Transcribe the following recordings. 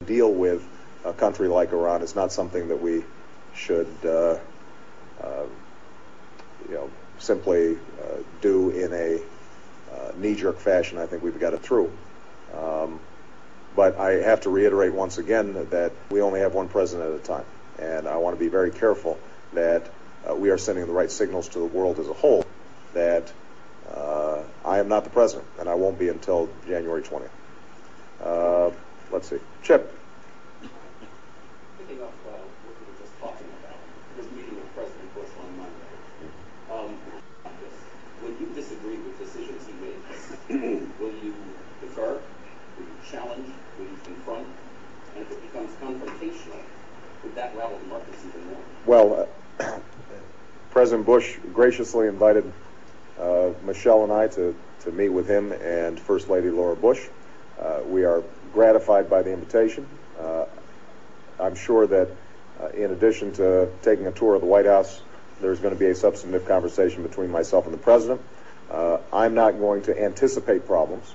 deal with a country like Iran is not something that we should simply do in a knee-jerk fashion. I think we've got it through. But I have to reiterate once again that we only have one president at a time. And I want to be very careful that we are sending the right signals to the world as a whole that I am not the president, and I won't be until January 20th. Let's see. Chip. Picking up what we were just talking about, this meeting with President Bush on Monday. When you disagree with decisions he makes, will you defer? Will you challenge? Will you confront? And if it becomes confrontational, would that rattle the markets even more? Well, President Bush graciously invited Michelle and I to meet with him and First Lady Laura Bush. We are gratified by the invitation. I'm sure that in addition to taking a tour of the White House, there's going to be a substantive conversation between myself and the President. I'm not going to anticipate problems.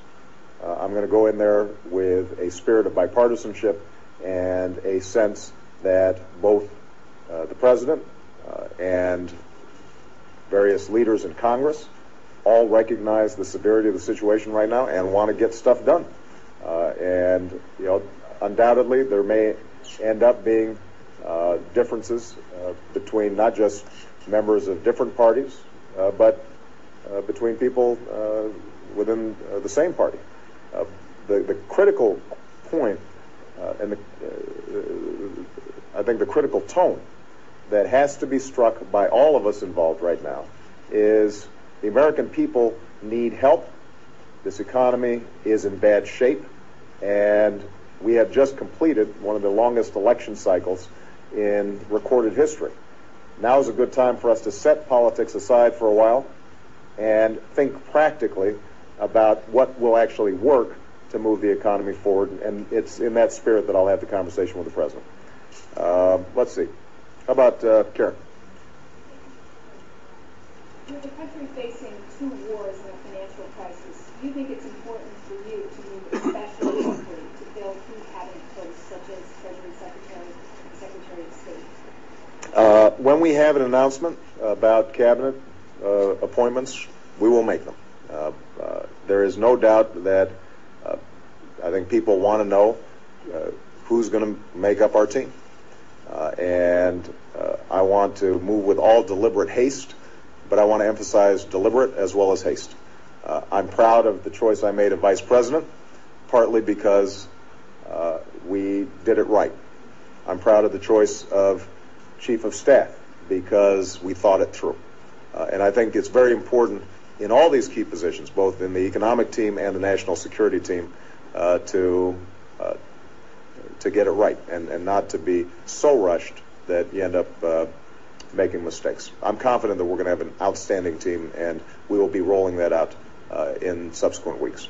I'm going to go in there with a spirit of bipartisanship and a sense that both the President and various leaders in Congress all recognize the severity of the situation right now and want to get stuff done. And, undoubtedly there may end up being differences between not just members of different parties, but between people within the same party. The critical point and I think the critical tone that has to be struck by all of us involved right now is the American people need help. This economy is in bad shape, and we have just completed one of the longest election cycles in recorded history. Now is a good time for us to set politics aside for a while and think practically about what will actually work to move the economy forward, and it's in that spirit that I'll have the conversation with the President. Let's see. How about Karen? With the country facing two wars and a financial crisis, do you think it's important for you to move especially quickly to fill key cabinet posts such as Treasury Secretary and Secretary of State? When we have an announcement about cabinet appointments, we will make them. There is no doubt that I think people want to know who's going to make up our team. And I want to move with all deliberate haste, but I want to emphasize deliberate as well as haste. I'm proud of the choice I made of Vice President, partly because we did it right. I'm proud of the choice of Chief of Staff because we thought it through. And I think it's very important in all these key positions, both in the economic team and the national security team, to get it right and not to be so rushed that you end up making mistakes. I'm confident that we're going to have an outstanding team, and we will be rolling that out in subsequent weeks.